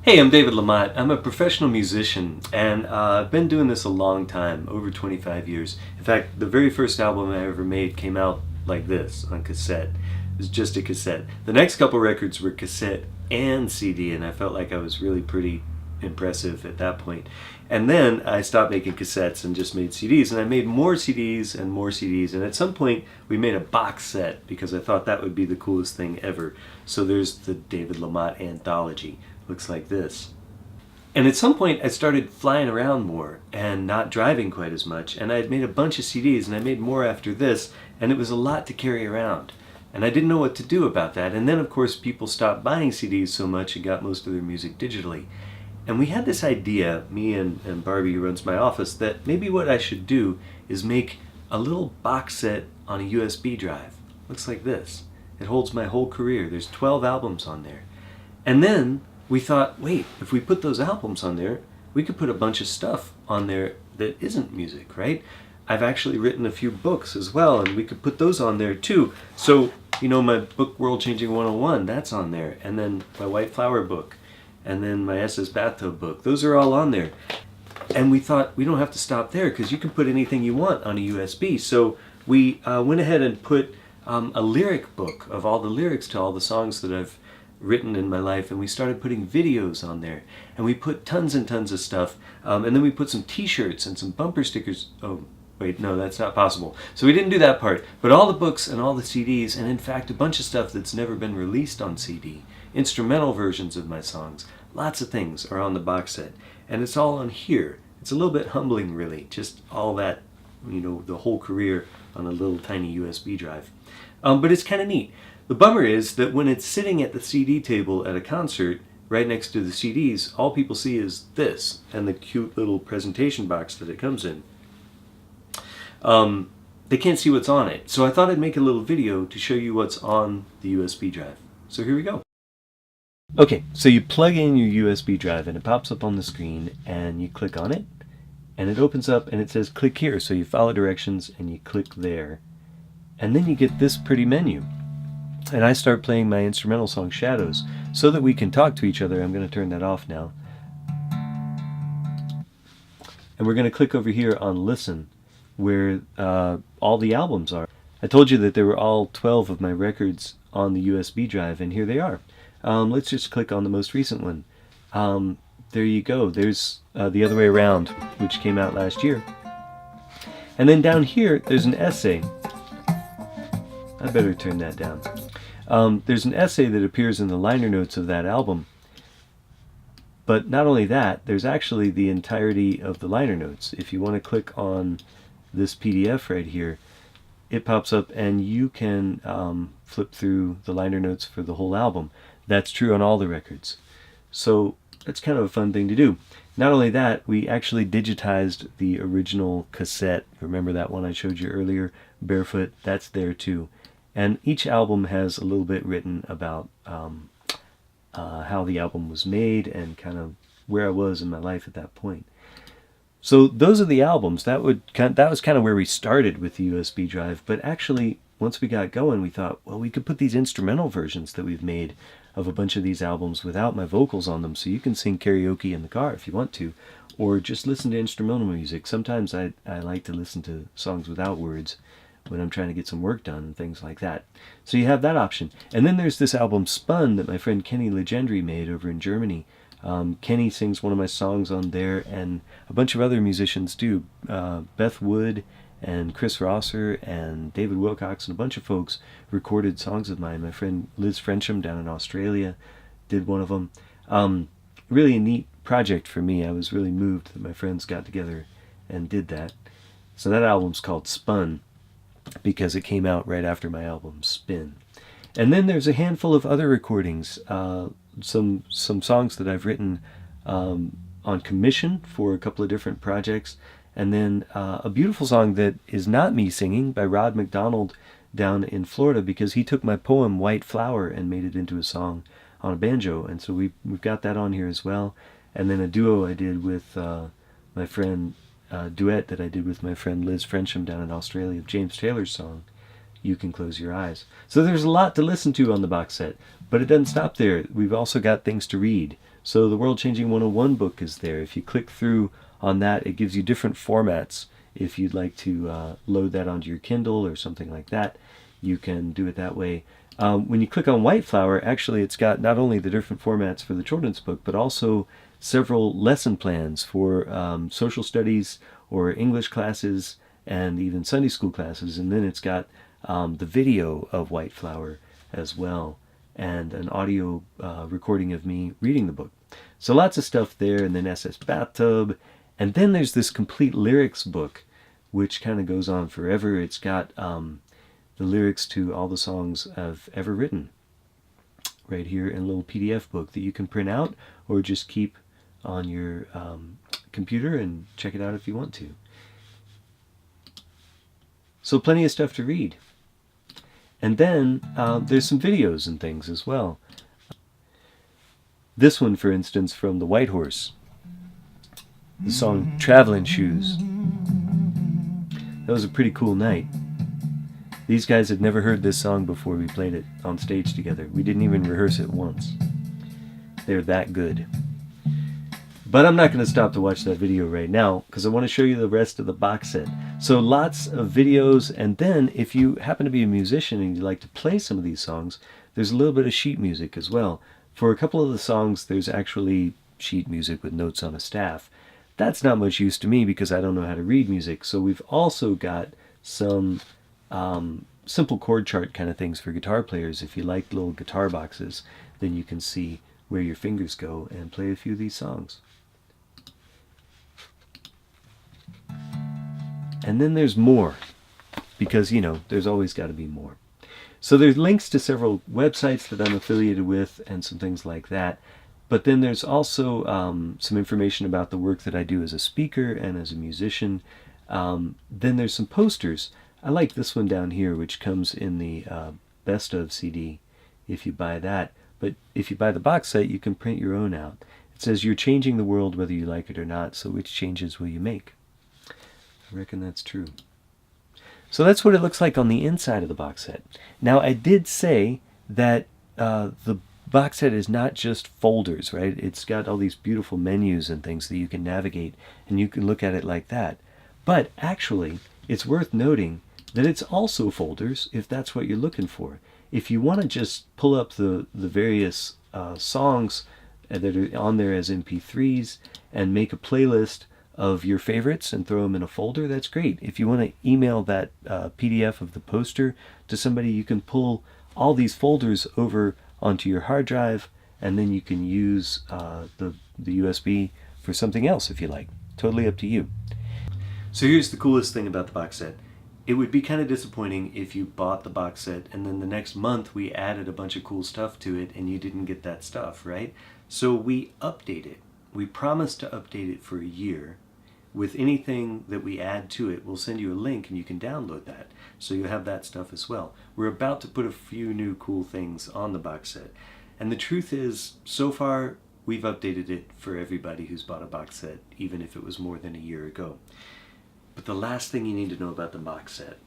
Hey, I'm David LaMotte. I'm a professional musician, and I've been doing this a long time, over 25 years. In fact, the very first album I ever made came out like this, on cassette. It was just a cassette. The next couple records were cassette and CD, and I felt like I was really pretty impressive at that point. And then I stopped making cassettes and just made CDs, and I made more CDs and more CDs, and at some point we made a box set because I thought that would be the coolest thing ever. So there's the David LaMotte Anthology. Looks like this. And at some point I started flying around more and not driving quite as much, and I had made a bunch of CDs, and I made more after this, and it was a lot to carry around. And I didn't know what to do about that. And then of course people stopped buying CDs so much and got most of their music digitally. And we had this idea, me and Barbie, who runs my office, that maybe what I should do is make a little box set on a USB drive. Looks like this. It holds my whole career. There's 12 albums on there. And then we thought, wait, if we put those albums on there, we could put a bunch of stuff on there that isn't music, right? I've actually written a few books as well, and we could put those on there too. So, you know, my book World Changing 101, that's on there. And then my White Flower book. And then my SS Bathtub book. Those are all on there. And we thought, we don't have to stop there because you can put anything you want on a USB. So we went ahead and put a lyric book of all the lyrics to all the songs that I've written in my life, and we started putting videos on there, and we put tons and tons of stuff, and then we put some t-shirts and some bumper stickers. Oh wait, no, that's not possible. So we didn't do that part, but all the books and all the CDs, and in fact a bunch of stuff that's never been released on CD, instrumental versions of my songs, lots of things are on the box set, and it's all on here. It's a little bit humbling, really, just all that, you know, the whole career on a little tiny USB drive. But it's kind of neat. The bummer is that when it's sitting at the CD table at a concert, right next to the CDs, all people see is this, and the cute little presentation box that it comes in. They can't see what's on it. So I thought I'd make a little video to show you what's on the USB drive. So here we go. Okay, so you plug in your USB drive and it pops up on the screen, and you click on it, and it opens up and it says click here. So you follow directions and you click there, and then you get this pretty menu. And I start playing my instrumental song Shadows. So that we can talk to each other, I'm going to turn that off now. And we're going to click over here on Listen, where all the albums are. I told you that there were all 12 of my records on the USB drive, and here they are. Let's just click on the most recent one. There you go. There's The Other Way Around, which came out last year. And then down here, there's an essay. I better turn that down. There's an essay that appears in the liner notes of that album. But not only that, there's actually the entirety of the liner notes. If you want to click on this PDF right here, it pops up and you can flip through the liner notes for the whole album. That's true on all the records. So it's kind of a fun thing to do. Not only that, we actually digitized the original cassette. Remember that one I showed you earlier, Barefoot? That's there too. And each album has a little bit written about how the album was made and kind of where I was in my life at that point. So those are the albums. That was kind of where we started with the USB drive. But actually, once we got going, we thought, well, we could put these instrumental versions that we've made of a bunch of these albums without my vocals on them, so you can sing karaoke in the car if you want to, or just listen to instrumental music. Sometimes I like to listen to songs without words when I'm trying to get some work done and things like that. So you have that option. And then there's this album Spun that my friend Kenny Legendry made over in Germany. Kenny sings one of my songs on there, and a bunch of other musicians do. Beth Wood and Chris Rosser and David Wilcox and a bunch of folks recorded songs of mine. My friend Liz Frensham down in Australia did one of them. Really a neat project for me. I was really moved that my friends got together and did that. So that album's called Spun, because it came out right after my album Spin. And then there's a handful of other recordings, some songs that I've written on commission for a couple of different projects, and then a beautiful song that is not me singing by Rod McDonald down in Florida, because he took my poem White Flower and made it into a song on a banjo, and so we've got that on here as well. And then a duo I did with my friend, duet that I did with my friend Liz Frensham down in Australia, of James Taylor's song, you can close your eyes. So there's a lot to listen to on the box set, but it doesn't stop there. We've also got things to read. So the World Changing 101 book is there. If you click through on that, it gives you different formats. If you'd like to load that onto your Kindle or something like that, you can do it that way. When you click on White Flower, actually it's got not only the different formats for the children's book, but also several lesson plans for social studies or English classes and even Sunday school classes. And then it's got the video of White Flower as well, and an audio recording of me reading the book. So lots of stuff there, and then SS Bathtub. And then there's this complete lyrics book, which kind of goes on forever. It's got the lyrics to all the songs I've ever written right here in a little PDF book that you can print out or just keep on your computer and check it out if you want to. So plenty of stuff to read. And then there's some videos and things as well. This one, for instance, from The White Horse, the song Travelin Shoes. That was a pretty cool night. These guys had never heard this song before we played it on stage together. We didn't even rehearse it once. They're that good. But I'm not going to stop to watch that video right now because I want to show you the rest of the box set. So lots of videos, and then if you happen to be a musician and you'd like to play some of these songs, there's a little bit of sheet music as well. For a couple of the songs, there's actually sheet music with notes on a staff. That's not much use to me because I don't know how to read music. So we've also got some simple chord chart kind of things for guitar players. If you like little guitar boxes, then you can see where your fingers go and play a few of these songs. And then there's more, because, you know, there's always got to be more. So there's links to several websites that I'm affiliated with and some things like that. But then there's also some information about the work that I do as a speaker and as a musician. Then there's some posters. I like this one down here, which comes in the Best Of CD if you buy that. But if you buy the box set, you can print your own out. It says, "You're changing the world whether you like it or not, so which changes will you make?" I reckon that's true. So that's what it looks like on the inside of the box set. Now, I did say that the box set is not just folders, right? It's got all these beautiful menus and things that you can navigate, and you can look at it like that. But actually, it's worth noting that it's also folders if that's what you're looking for. If you want to just pull up the various songs that are on there as MP3s and make a playlist of your favorites and throw them in a folder, that's great. If you want to email that PDF of the poster to somebody, you can pull all these folders over onto your hard drive, and then you can use the USB for something else if you like. Totally up to you. So here's the coolest thing about the box set. It would be kind of disappointing if you bought the box set and then the next month we added a bunch of cool stuff to it and you didn't get that stuff, right? So we update it. We promise to update it for a year. With anything that we add to it, we'll send you a link and you can download that. So you'll have that stuff as well. We're about to put a few new cool things on the box set. And the truth is, so far, we've updated it for everybody who's bought a box set, even if it was more than a year ago. But the last thing you need to know about the box set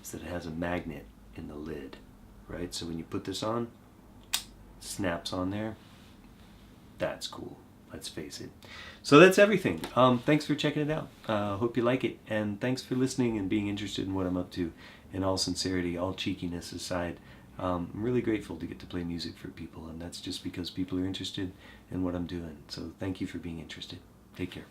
is that it has a magnet in the lid, right? So when you put this on, it snaps on there. That's cool. Let's face it. So that's everything. Thanks for checking it out. Hope you like it. And thanks for listening and being interested in what I'm up to. In all sincerity, all cheekiness aside, I'm really grateful to get to play music for people. And that's just because people are interested in what I'm doing. So thank you for being interested. Take care.